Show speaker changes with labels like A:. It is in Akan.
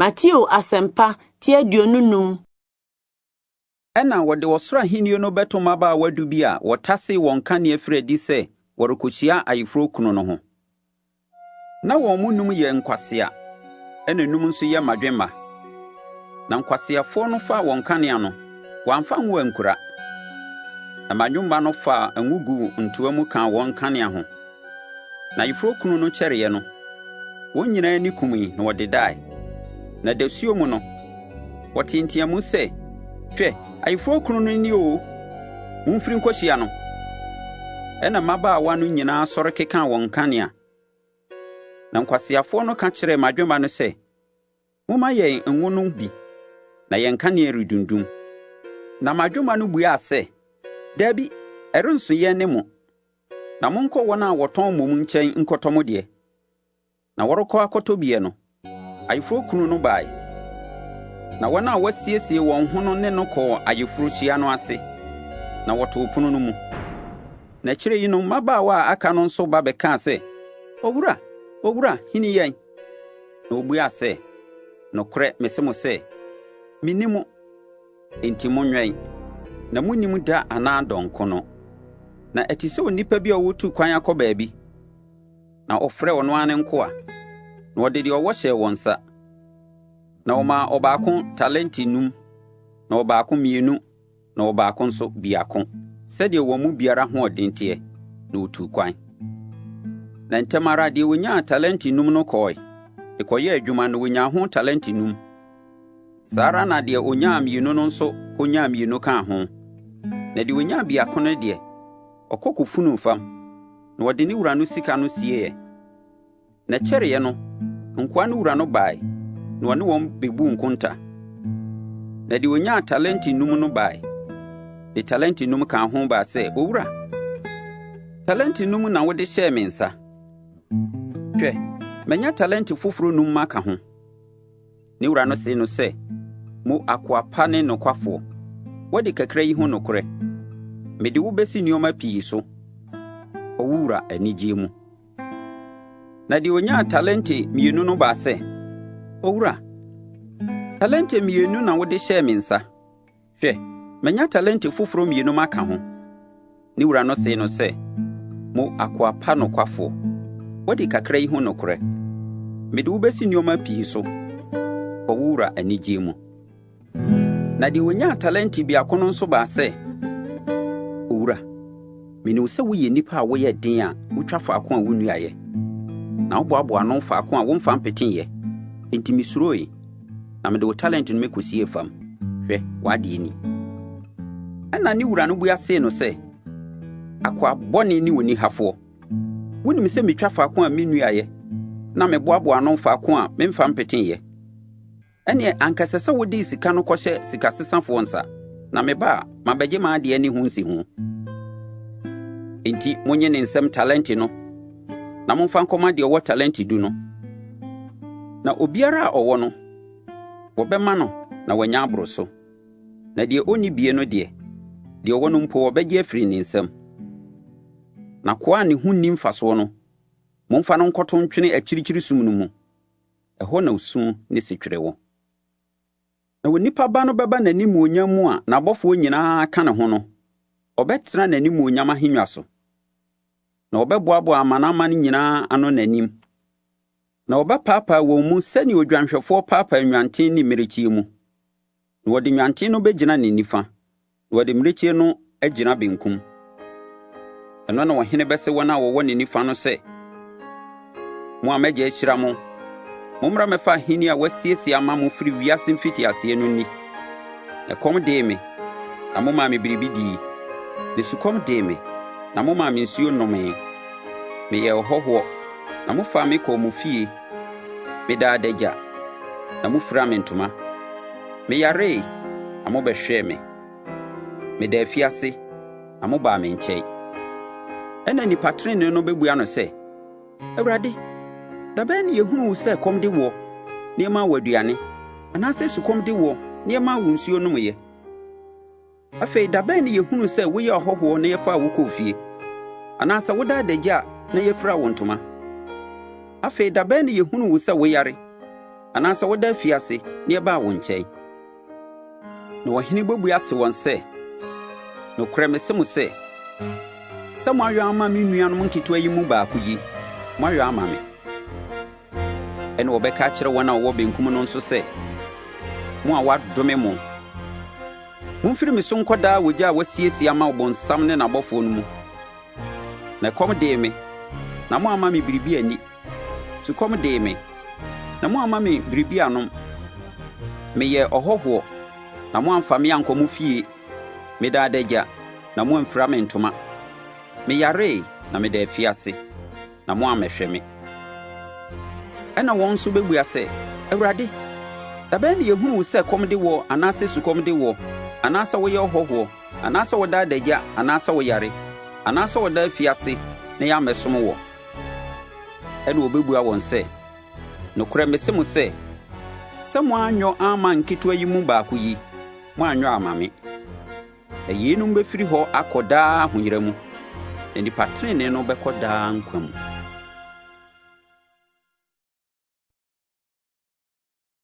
A: Mateo asempa tie dionunum.
B: Ena wode osra hinio no beto Mmabaa wadu bi a wotase won kane afredi se worokohyia ayefro kunu no ho. Na won munum ye nkwasea, ena num nso ye mmadwemma. Na nkwaseafo no fa won kane ano, wamfa nwo ankura. Na mmadwemma no fa anwugu ntoa mu kan won kane ho. Na ayefro kunu no kyereye no, won nyina ni kumi na wode dai. Na dasuo mu no, wotintiamu se, hwe ayefro kunu no ni o, mumfiri nkohyia no. Ena Mmabaa no nyina sɔre keka won kanea. Na nkwaseafo no ka kyerɛ mmadwemma no sɛ, moma yɛn ngo no bi, na yɛn kanea redundum. Na mmadwemma no buaa sɛ, dabi, ɛrenso yɛn ne mo. Na monkɔ wɔn a wɔtɔn mmom nkyɛn nkɔtɔ mo deɛ. Na wɔrekɔ akɔtɔ bie no, ayefro kunu no bae. Na wɔn a wasiesie wɔn ho no ne no kɔɔ ayefro hyia no ase, na wɔtoo pono no mu. Na kyerɛ yi no Mmabaa a aka no nso ba bɛkaa sɛ, Owura, hini yɛn? Na obuaa sɛ, nokorɛ mese mo sɛ, minni mo, enti monwɛn, na munnim da anaa dɔnko no. Na ɛte sɛ onipa bi a wotu kwan akɔ baabi, na ɔfrɛ ɔno ane nkoa, na ɔde deɛ ɔwɔ hyɛɛ wɔn nsa. Na ɔma ɔbaako talenti 5, na ɔbaako 2, na ɔbaako nso biako, sɛdeɛ wɔn mu biara hoɔden teɛ, na otu kwan. Na ntɛm ara deɛ onyaa talenti 5 no kɔe, ɛkɔyɛ adwuma na onyaa ho talenti 5. Saa ara na deɛ onyaa 2 no nso konyaa 2 kaa ho. Na deɛ onyaa biako no deɛ, ɔkɔ kɔfunu fam, na wɔde ne wura no sika no sieɛ. Na kyɛreɛ no, nkoa no wura no bae, na ɔne wɔn bebu nkonta. Na deɛ onyaa talenti 5 no bae, de talenti 5 kaa ho baa sɛ, Owura, talenti 5 na wode hyɛɛ me nsa. Hwɛ, manya talenti foforo 5 maka ho. Ne wura no se no sɛ, mo akoa pa ne nokwafoɔ, wode kakra yi ho nokorɛ. Mede wo bɛsi nneɔma pii so. Owura anigye mu. Na deɛ onyaa talenti 2 no baa sɛ, Owura, talenti 2 na wode hyɛɛ me nsa. Hwɛ, manya talenti foforo 2 maka ho. Ne wura no se no sɛ, mo akoa pa nokwafoɔ, wode kakra yi ho nokorɛ. Mede wo bɛsi nneɔma pii so. Owura anigye mu. Na deɛ onyaa talenti biako no nso baa sɛ, Owura, menim sɛ woyɛ nnipa a woyɛ den a wotwa faako a wonnuaeɛ, na woboaboa no faako a womfa mpeteeɛ. Enti mesuroe, na mede wo talenti no mekɔsie fam. Hwɛ, w'adeɛ ni. Ɛna ne wura no bua see no sɛ, akoa bɔne ne oni hafoɔ, wonim sɛ metwa faako a mennuaeɛ, na meboaboa no faako a memfa mpeteeɛ. Ɛneɛ ankasa sɛ wode sika no kɔhyɛ sikasesafoɔ nsa, na meba a mabɛgye m'adeɛ ne ho nsi ho. Enti monye ne nsɛm talenti no, na momfa nkɔma deɛ ɔwɔ talenti 10 no. Na obiara a ɔwɔ no, wɔbɛma no na wanya aboro so. Na deɛ ɔnni bie no deɛ ɔwɔ no mpo wɔbɛgye afiri ne nsɛm. Na koa ne ho nni mfasoɔ no, momfa no nkɔto ntwene akyirikyiri sum no mu. Ɛhɔ na osu ne setwerɛ wɔ. Na onipa ba no bɛba n'animuonyam mu a n'abɔfoɔ nyinaa ka ne ho no, ɔbɛtena n'animuonyam ahennwa so. Na ɔbɛboaboa amanaman nyinaa ano n'anim. Na ɔbɛpaapaa wɔn mu sɛnea odwanhwɛfoɔ paapaa nnwanten ne mmirekyie mu. Na wɔde nnwanten no bɛgyina ne nifa, na wɔde mmirekyie no agyina benkum. Ɛno na ɔhene bɛsɛ wɔn a wɔwɔ ne nifa no sɛ, mo a mɛgye ahyira mo, mommra mɛfa ahenni a wasiesie ama mo firi wiase mfitiaseɛ no ni. Ɛkɔm dee me, na momaa me biribi dii. Na sukɔm dee me, na momaa me nsuo nomee. Meyɛ ɔhɔhoɔ, na mofaa me kɔɔ mo fie. Medaa adagya, na mofira me ntoma. Meyaree, na mobɛhwɛɛ me. Meda afiase, na mobaa me nkyɛn. Ɛna nnipa trenee no bɛbua no sɛ, Awurade, da bɛn ne yɛhunu wo sɛ kɔm de woɔ, nneɛma wɔ aduane, anaasɛ sukɔm de woɔ, nneɛma wɔ nsuo nomyɛ? Afei, da bɛn ne yɛhunu sɛ woyɛ ɔhɔhoɔ na yɛfaa wo kɔɔ fie, anaasɛ woda adagya na yɛfira wo ntoma? Afei, da bɛn ne yɛhunu wo sɛ woyare, anaasɛ woda afiase na yɛbaa wo nkyɛn. Na ɔhene bɛbua ase wɔn sɛ, nokorɛ mese mo sɛ moayɔ ama me nuanom nketewa yi mu baako yi, moayɔ ama me. Ɛna wɔbɛka akyerɛ wɔn a wɔwɔ benkum no nso sɛ, mo a wɔadome mo, momfiri me so nkɔdaa wogya a wɔasiesie ama ɔbonsam ne n'abɔfoɔ no mu. Na ɛkɔm dee me, na moamma me biribi ani. Sukɔm dee me, na moamma me biribi anom. Meyɛ ɔhɔhoɔ, na moamfa me ankɔ mo fie. Meda adagya, na moamfira me ntoma. Meyaree, na meda afiase, na moammɛhwɛ me. Ɛna wɔn nso bɛbua sɛ, Awurade, da bɛn na yɛhunu wo sɛ kɔm de wɔ anaasɛ sukɔm de wɔ, anaasɛ woyɛ ɔhɔhoɔ, anaasɛ woda adagya, anaasɛ woyare, anaasɛ woda afiase na yɛammɛsom wɔ? Ɛna wɔbɛbua wɔn sɛ, nokorɛ mese mo sɛ moanyɔ ama nketewa yi mu baako yi, moanyɔ ama me. Na yeinom bɛfiri hɔ akɔ daa ahoyera mu, na nnipa tenenee no bɛkɔ daa nkwa mu.